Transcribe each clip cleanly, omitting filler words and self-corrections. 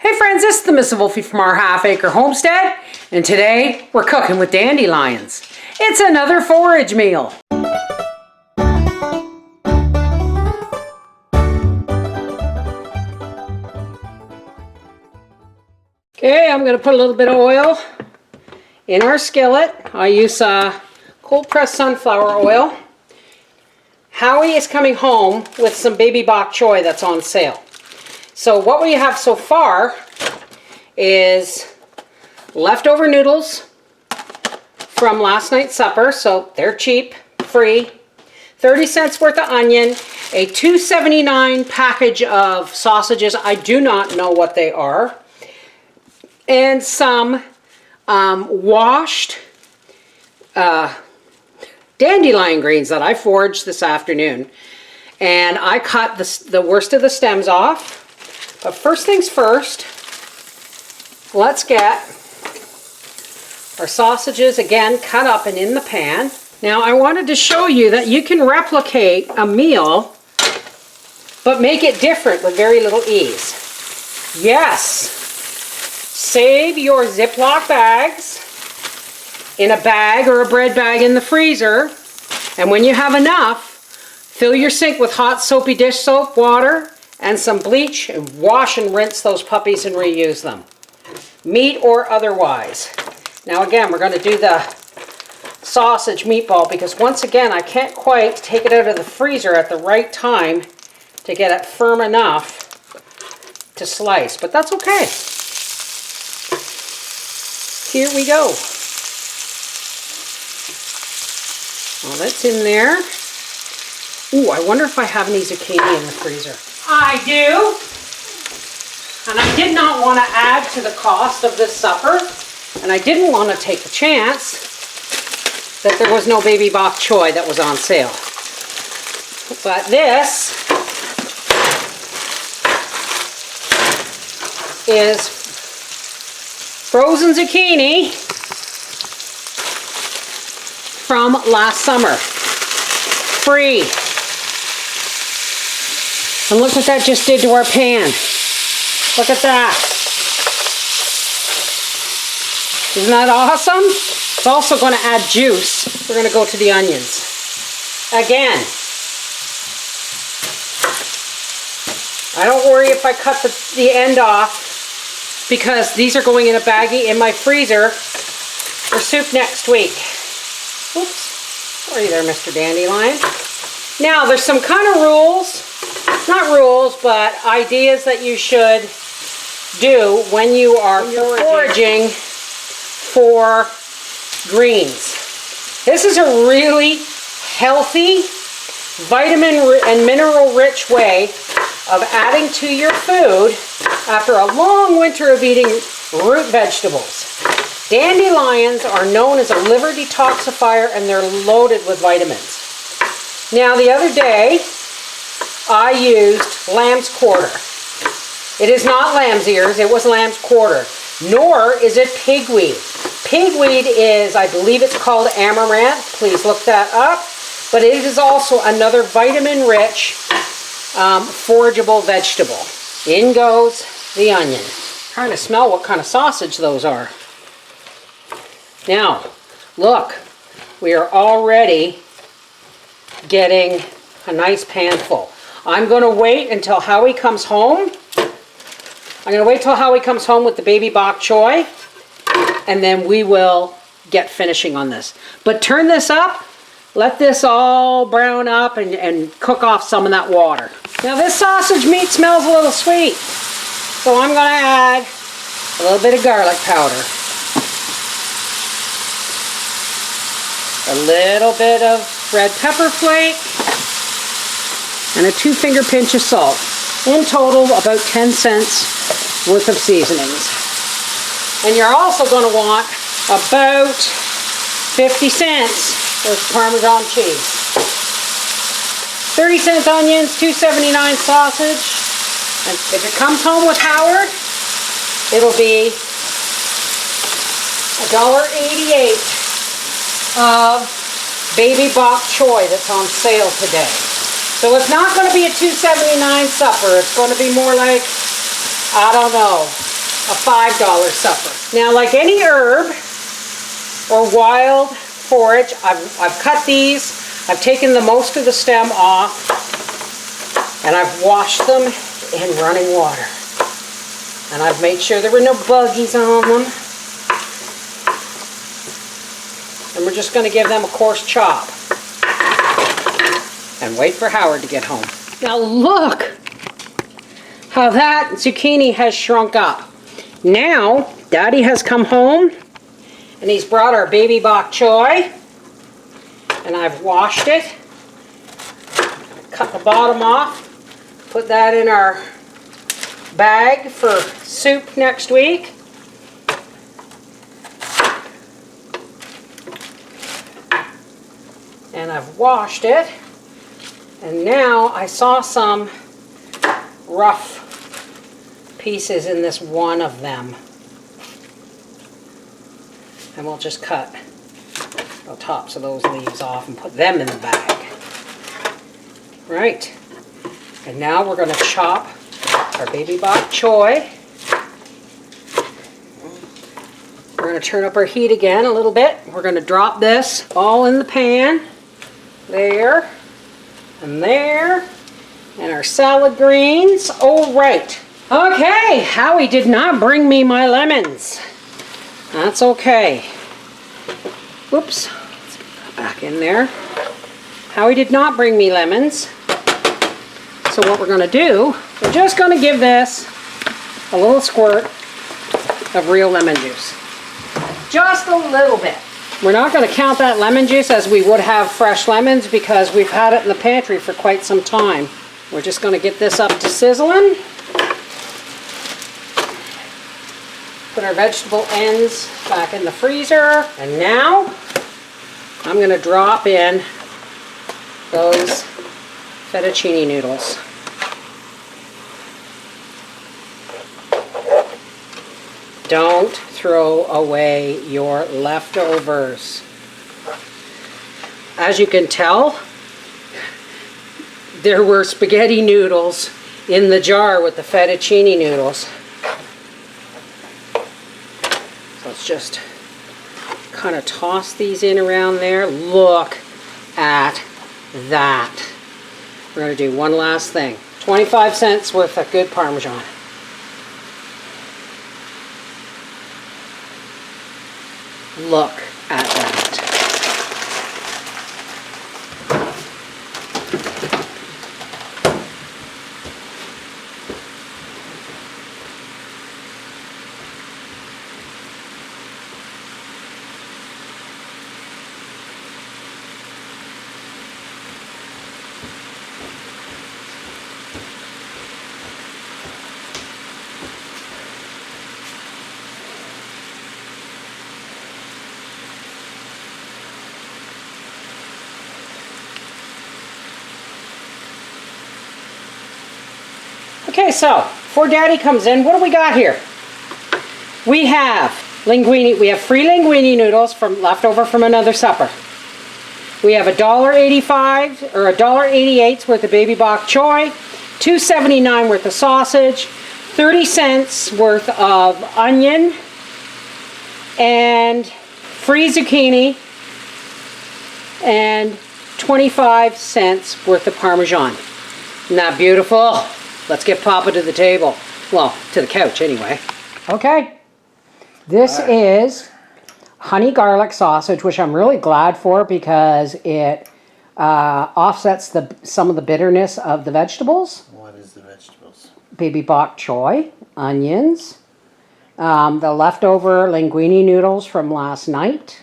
Hey friends, this is the Miss Wolfie from our half-acre homestead, and today we're cooking with dandelions. It's another forage meal. Okay, I'm going to put a little bit of oil in our skillet. I use cold-pressed sunflower oil. Howie is coming home with some baby bok choy that's on sale. So what we have so far is leftover noodles from last night's supper, so they're cheap, free. 30 cents worth of onion, a $2.79 package of sausages, I do not know what they are, and some washed dandelion greens that I foraged this afternoon. And I cut the worst of the stems off. But first things first, let's get our sausages again cut up and in the pan. Now I wanted to show you that you can replicate a meal but make it different with very little ease. Yes, save your Ziploc bags in a bag or a bread bag in the freezer, and when you have enough, fill your sink with hot soapy dish soap, water, and some bleach, and wash and rinse those puppies and reuse them, meat or otherwise. Now again, we're going to do the sausage meatball because once again I can't quite take it out of the freezer at the right time to get it firm enough to slice, but that's okay. Here we go. Well, that's in there. Ooh, I wonder if I have any zucchini in the freezer. I do. And I did not want to add to the cost of this supper. And I didn't want to take the chance that there was no baby bok choy that was on sale. But this is frozen zucchini from last summer. Free. And look what that just did to our pan. Look at that. Isn't that awesome? It's also going to add juice. We're going to go to the onions. Again. I don't worry if I cut the end off because these are going in a baggie in my freezer for soup next week. Oops. Sorry there, Mr. Dandelion. Now, there's some kind of rules. Not rules, but ideas that you should do when you are foraging for greens. This is a really healthy, vitamin and mineral rich way of adding to your food after a long winter of eating root vegetables. Dandelions are known as a liver detoxifier and they're loaded with vitamins. Now the other day, I used lamb's quarter. It is not lamb's ears, it was lamb's quarter. Nor is it pigweed. Pigweed is, I believe it's called amaranth. Please look that up. But it is also another vitamin-rich, forageable vegetable. In goes the onion. Trying to smell what kind of sausage those are. Now, look, we are already getting a nice pan full. I'm going to wait until Howie comes home. I'm going to wait till Howie comes home with the baby bok choy, and then we will get finishing on this. But turn this up, let this all brown up and cook off some of that water. Now this sausage meat smells a little sweet, so I'm going to add a little bit of garlic powder. A little bit of red pepper flake, and a 2-finger pinch of salt. In total, about 10 cents worth of seasonings. And you're also going to want about 50 cents worth of Parmesan cheese. 30 cent onions, $2.79 sausage. And if it comes home with Howard, it'll be $1.88 of baby bok choy that's on sale today. So it's not going to be a $2.79 supper. It's going to be more like, I don't know, a $5 supper. Now, like any herb or wild forage, I've cut these, I've taken the most of the stem off, and I've washed them in running water. And I've made sure there were no buggies on them. And we're just going to give them a coarse chop. And wait for Howard to get home. Now look how that zucchini has shrunk up. Now, Daddy has come home and he's brought our baby bok choy. And I've washed it. Cut the bottom off. Put that in our bag for soup next week. And I've washed it. And now I saw some rough pieces in this one of them. And we'll just cut the tops of those leaves off and put them in the bag. Right. And now we're going to chop our baby bok choy. We're going to turn up our heat again a little bit. We're going to drop this all in the pan. There. And there. And our salad greens. Oh, right. Okay, Howie did not bring me my lemons. That's okay. Whoops. Let's put that back in there. Howie did not bring me lemons. So what we're going to do, we're just going to give this a little squirt of real lemon juice. Just a little bit. We're not going to count that lemon juice as we would have fresh lemons because we've had it in the pantry for quite some time. We're just going to get this up to sizzling. Put our vegetable ends back in the freezer. And now I'm going to drop in those fettuccine noodles. Don't throw away your leftovers. As you can tell, there were spaghetti noodles in the jar with the fettuccine noodles. So let's just kind of toss these in around there. Look at that. We're going to do one last thing. 25 cents worth of good Parmesan. Look at that. Okay, so before Daddy comes in, what do we got here? We have linguine. We have free linguine noodles from leftover from another supper. We have $1.85 or $1.88 worth of baby bok choy, $2.79 worth of sausage, 30 cents worth of onion, and free zucchini, and 25 cents worth of Parmesan. Isn't that beautiful? Let's get Papa to the table. Well, to the couch anyway. Okay. This is honey garlic sausage, which I'm really glad for because it offsets some of the bitterness of the vegetables. What is the vegetables? Baby bok choy, onions, the leftover linguine noodles from last night,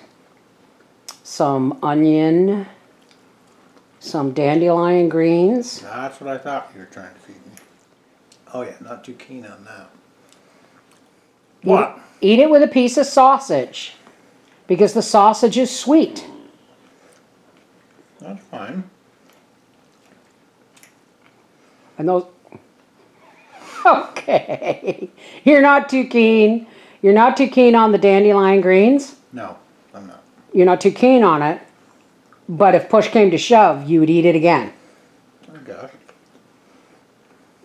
some onion, some dandelion greens. That's what I thought you were trying to feed me. Oh yeah, not too keen on that. What? Eat it with a piece of sausage because the sausage is sweet. That's fine. And those... Okay. You're not too keen. You're not too keen on the dandelion greens? No, I'm not. You're not too keen on it, but if push came to shove, you would eat it again. Oh gosh.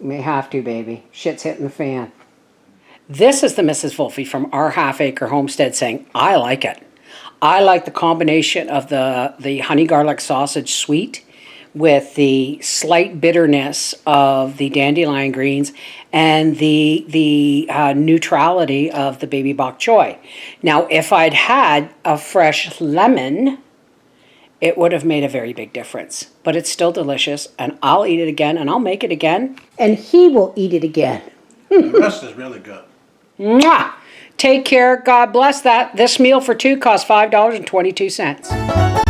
You may have to, baby. Shit's hitting the fan. This is the Mrs. Wolfe from our half-acre homestead saying, I like it. I like the combination of the honey garlic sausage sweet with the slight bitterness of the dandelion greens and the neutrality of the baby bok choy. Now, if I'd had a fresh lemon, it would have made a very big difference. But it's still delicious, and I'll eat it again, and I'll make it again, and he will eat it again. The rest is really good. Mwah! Take care. God bless that. This meal for two costs $5.22.